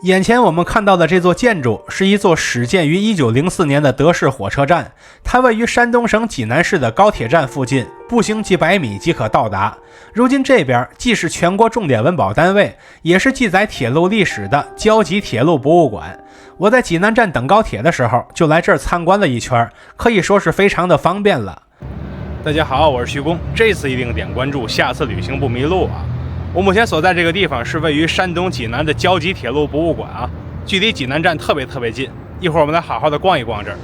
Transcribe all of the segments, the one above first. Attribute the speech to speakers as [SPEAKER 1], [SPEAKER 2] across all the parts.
[SPEAKER 1] 眼前我们看到的这座建筑是一座始建于1904年的德式火车站，它位于山东省济南市的高铁站附近，步行几百米即可到达。如今这边既是全国重点文保单位，也是记载铁路历史的交集铁路博物馆。我在济南站等高铁的时候就来这儿参观了一圈，可以说是非常的方便了。大家好，我是徐工，这次一定点关注，下次旅行不迷路啊！我目前所在这个地方是位于山东济南的交集铁路博物馆啊，距离济南站特别近。一会儿我们来好好的逛一逛这儿。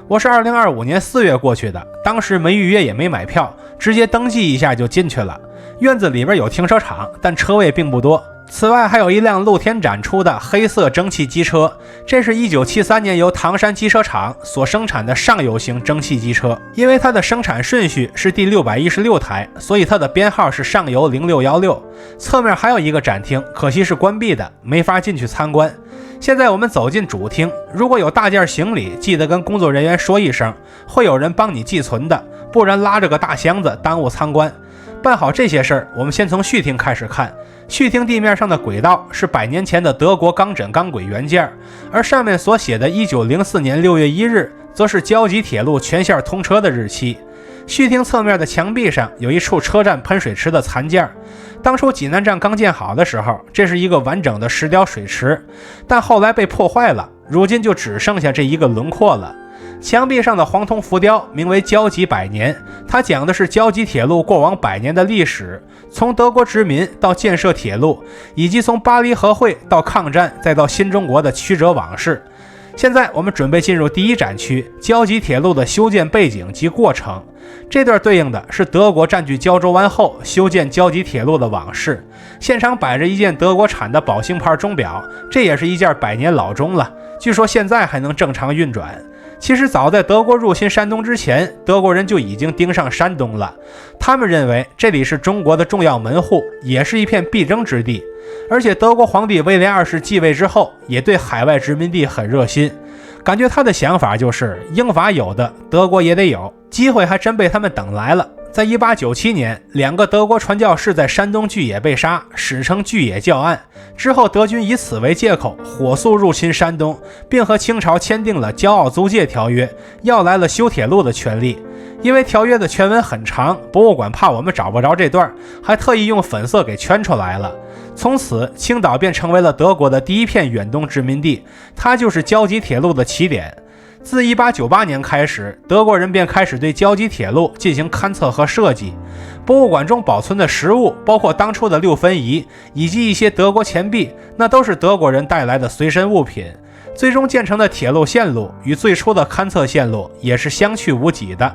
[SPEAKER 1] 我是2025年4月过去的，当时没预约也没买票，直接登记一下就进去了。院子里边有停车场，但车位并不多。此外还有一辆露天展出的黑色蒸汽机车，这是1973年由唐山机车厂所生产的上游型蒸汽机车。因为它的生产顺序是第616台，所以它的编号是上游0616。侧面还有一个展厅，可惜是关闭的，没法进去参观。现在我们走进主厅，如果有大件行李，记得跟工作人员说一声，会有人帮你寄存的，不然拉着个大箱子耽误参观。办好这些事儿，我们先从序厅开始看。序厅地面上的轨道是100年前的德国钢枕钢轨原件，而上面所写的1904年6月1日则是交集铁路全线通车的日期。序厅侧面的墙壁上有一处车站喷水池的残件，当初济南站刚建好的时候，这是一个完整的石雕水池，但后来被破坏了，如今就只剩下这一个轮廓了。墙壁上的黄铜浮雕名为交集100年，它讲的是交集铁路过往100年的历史，从德国殖民到建设铁路，以及从巴黎和会到抗战再到新中国的曲折往事。现在我们准备进入第一展区，交集铁路的修建背景及过程。这段对应的是德国占据胶州湾后修建交集铁路的往事。现场摆着一件德国产的宝兴牌钟表，这也是一件100年老钟了，据说现在还能正常运转。其实早在德国入侵山东之前，德国人就已经盯上山东了。他们认为这里是中国的重要门户，也是一片必争之地。而且德国皇帝威廉2世继位之后，也对海外殖民地很热心，感觉他的想法就是英法有的，德国也得有。机会还真被他们等来了。在1897年，2个德国传教士在山东巨野被杀，史称巨野教案。之后德军以此为借口火速入侵山东，并和清朝签订了骄傲租界条约，要来了修铁路的权利。因为条约的全文很长，博物馆怕我们找不着这段，还特意用粉色给圈出来了。从此青岛便成为了德国的第一片远东殖民地，它就是交集铁路的起点。自1898年开始，德国人便开始对交集铁路进行勘测和设计。博物馆中保存的实物包括当初的6分仪以及一些德国钱币，那都是德国人带来的随身物品。最终建成的铁路线路与最初的勘测线路也是相去无几的。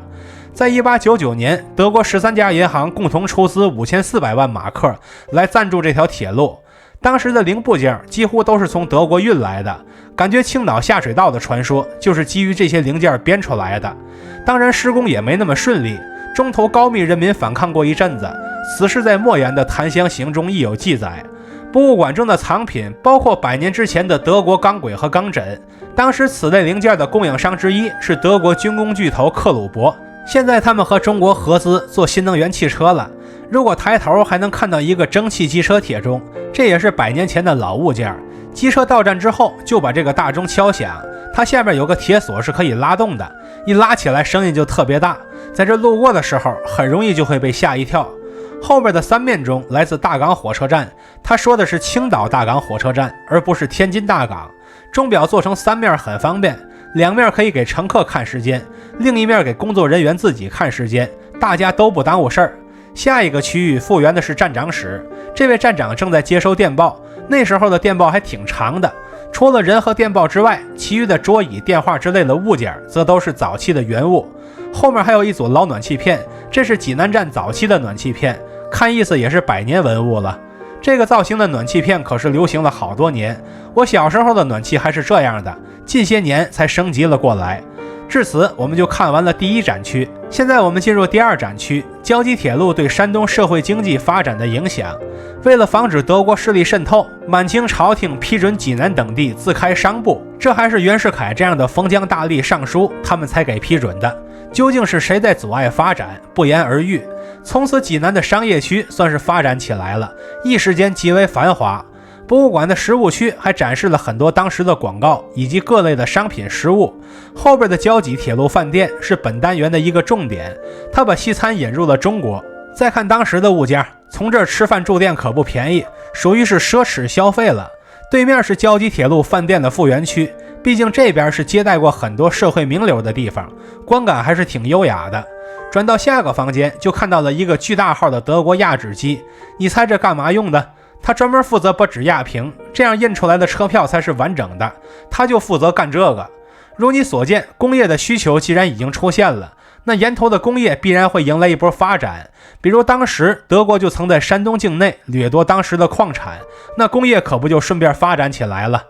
[SPEAKER 1] 在1899年，德国13家银行共同出资5400万马克来赞助这条铁路。当时的零部件几乎都是从德国运来的，感觉青岛下水道的传说就是基于这些零件编出来的。当然施工也没那么顺利，中途高密人民反抗过一阵子，此事在莫言的《檀香刑》中亦有记载。博物馆中的藏品包括100年之前的德国钢轨和钢枕，当时此类零件的供应商之一是德国军工巨头克虏伯，现在他们和中国合资做新能源汽车了。如果抬头还能看到一个蒸汽机车铁钟，这也是100年前的老物件。机车到站之后就把这个大钟敲响，它下面有个铁锁是可以拉动的，一拉起来声音就特别大，在这路过的时候很容易就会被吓一跳。后面的3面钟来自大港火车站，他说的是青岛大港火车站，而不是天津大港。钟表做成3面很方便，2面可以给乘客看时间，另一面给工作人员自己看时间，大家都不耽误事儿。下一个区域复原的是站长室，这位站长正在接收电报，那时候的电报还挺长的。除了人和电报之外，其余的桌椅、电话之类的物件则都是早期的原物。后面还有一组老暖气片，这是济南站早期的暖气片，看意思也是100年文物了。这个造型的暖气片可是流行了好多年，我小时候的暖气还是这样的，近些年才升级了过来。至此我们就看完了第一展区，现在我们进入第二展区，交集铁路对山东社会经济发展的影响。为了防止德国势力渗透，满清朝廷批准济南等地自开商部，这还是袁世凯这样的封疆大吏上书，他们才给批准的。究竟是谁在阻碍发展，不言而喻。从此济南的商业区算是发展起来了，一时间极为繁华。博物馆的食物区还展示了很多当时的广告以及各类的商品食物。后边的胶济铁路饭店是本单元的一个重点，它把西餐引入了中国。再看当时的物价，从这儿吃饭住店可不便宜，属于是奢侈消费了。对面是胶济铁路饭店的复原区，毕竟这边是接待过很多社会名流的地方，观感还是挺优雅的。转到下个房间，就看到了一个巨大号的德国压纸机，你猜这干嘛用的？它专门负责把纸压平，这样印出来的车票才是完整的，它就负责干这个。如你所见，工业的需求既然已经出现了，那沿途的工业必然会迎来一波发展。比如当时德国就曾在山东境内掠夺当时的矿产，那工业可不就顺便发展起来了。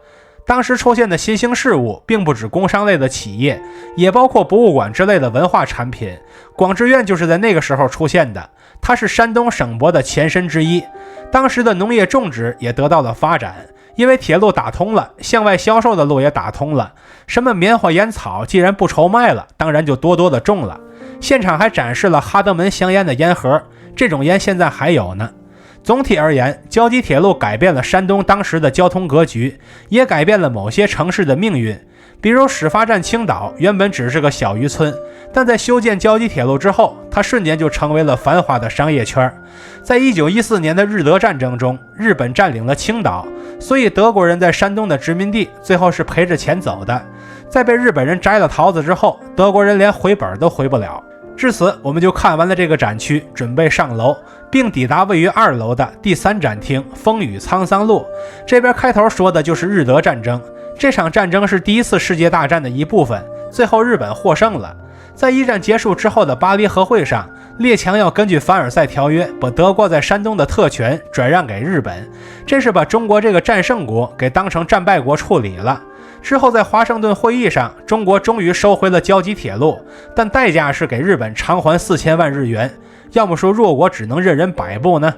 [SPEAKER 1] 当时出现的新兴事物并不止工商类的企业，也包括博物馆之类的文化产品。广志院就是在那个时候出现的，它是山东省博的前身之一。当时的农业种植也得到了发展，因为铁路打通了，向外销售的路也打通了，什么棉花烟草既然不愁卖了，当然就多多的种了。现场还展示了哈德门香烟的烟盒，这种烟现在还有呢。总体而言，胶济铁路改变了山东当时的交通格局，也改变了某些城市的命运。比如始发站青岛原本只是个小渔村，但在修建胶济铁路之后，它瞬间就成为了繁华的商业圈。在1914年的日德战争中，日本占领了青岛，所以德国人在山东的殖民地最后是赔着钱走的。在被日本人摘了桃子之后，德国人连回本都回不了。至此，我们就看完了这个展区，准备上楼，并抵达位于2楼的第3展厅风雨沧桑路。这边开头说的就是日德战争，这场战争是第1次世界大战的一部分，最后日本获胜了。在一战结束之后的巴黎和会上，列强要根据凡尔赛条约把德国在山东的特权转让给日本，这是把中国这个战胜国给当成战败国处理了。之后在华盛顿会议上，中国终于收回了胶济铁路，但代价是给日本偿还4000万日元。要么说弱国只能任人摆布呢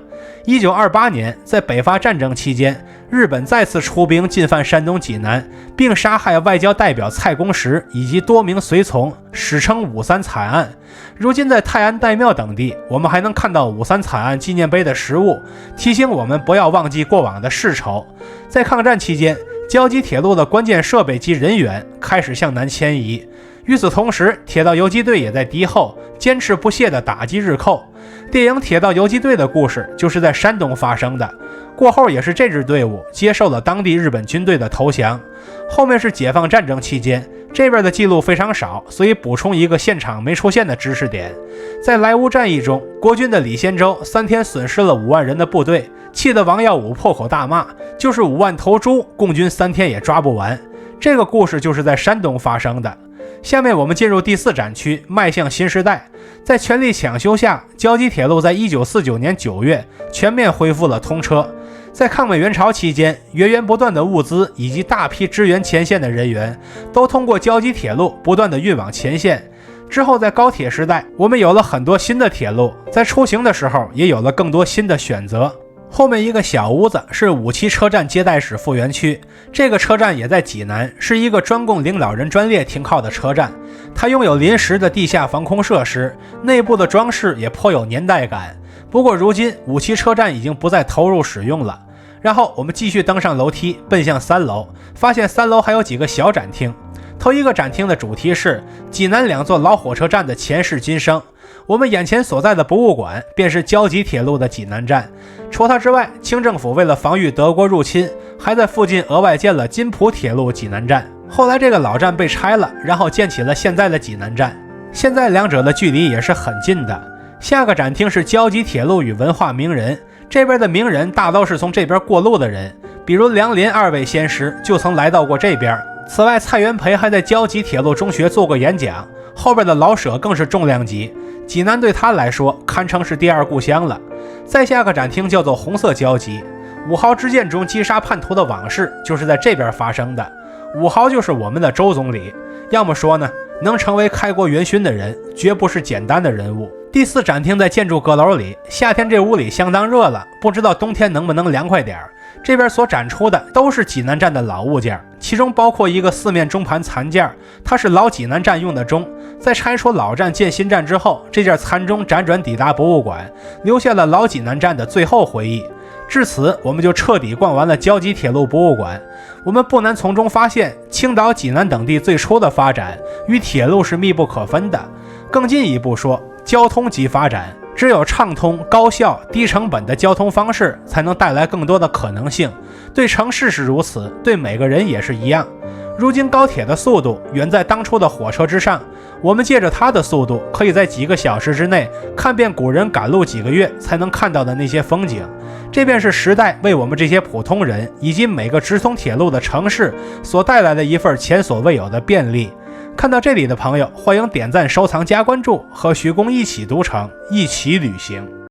[SPEAKER 1] ？1928年，在北伐战争期间，日本再次出兵进犯山东济南，并杀害外交代表蔡公时以及多名随从，史称53惨案。如今在泰安岱庙等地，我们还能看到53惨案纪念碑的实物，提醒我们不要忘记过往的世仇。在抗战期间，胶济铁路的关键设备及人员开始向南迁移，与此同时，铁道游击队也在敌后坚持不懈地打击日寇。电影《铁道游击队》的故事就是在山东发生的，过后也是这支队伍接受了当地日本军队的投降。后面是解放战争期间，这边的记录非常少，所以补充一个现场没出现的知识点。在莱芜战役中，国军的李先洲3天损失了5万人的部队，气得王耀武破口大骂，就是5万头猪，共军3天也抓不完。这个故事就是在山东发生的。下面我们进入第4展区，迈向新时代。在全力抢修下，胶济铁路在1949年9月全面恢复了通车。在抗美援朝期间，源源不断的物资以及大批支援前线的人员都通过胶济铁路不断的运往前线。之后在高铁时代，我们有了很多新的铁路，在出行的时候也有了更多新的选择。后面一个小屋子是57车站接待室复原区，这个车站也在济南，是一个专供领导人专列停靠的车站。它拥有临时的地下防空设施，内部的装饰也颇有年代感。不过如今57车站已经不再投入使用了。然后我们继续登上楼梯，奔向3楼，发现3楼还有几个小展厅。头一个展厅的主题是济南2座老火车站的前世今生。我们眼前所在的博物馆便是胶济铁路的济南站。除它之外，清政府为了防御德国入侵，还在附近额外建了津浦铁路济南站。后来这个老站被拆了，然后建起了现在的济南站。现在两者的距离也是很近的。下个展厅是胶济铁路与文化名人，这边的名人大都是从这边过路的人，比如梁林2位先师就曾来到过这边。此外，蔡元培还在胶济铁路中学做过演讲，后边的老舍更是重量级，济南对他来说堪称是第2故乡了。再下个展厅叫做红色胶济，5号之剑中击杀叛徒的往事就是在这边发生的。5号就是我们的周总理，要么说呢，能成为开国元勋的人绝不是简单的人物。第4展厅在建筑阁楼里，夏天这屋里相当热了，不知道冬天能不能凉快点。这边所展出的都是济南站的老物件，其中包括一个4面钟盘残件，它是老济南站用的钟。在拆除老站建新站之后，这件残钟辗转抵达博物馆，留下了老济南站的最后回忆。至此，我们就彻底逛完了胶济铁路博物馆。我们不难从中发现，青岛、济南等地最初的发展与铁路是密不可分的。更进一步说，交通即发展，只有畅通、高效、低成本的交通方式，才能带来更多的可能性。对城市是如此，对每个人也是一样。如今高铁的速度远在当初的火车之上，我们借着它的速度，可以在几个小时之内看遍古人赶路几个月才能看到的那些风景。这便是时代为我们这些普通人以及每个直通铁路的城市所带来的一份前所未有的便利。看到这里的朋友，欢迎点赞、收藏、加关注，和徐工一起读城，一起旅行。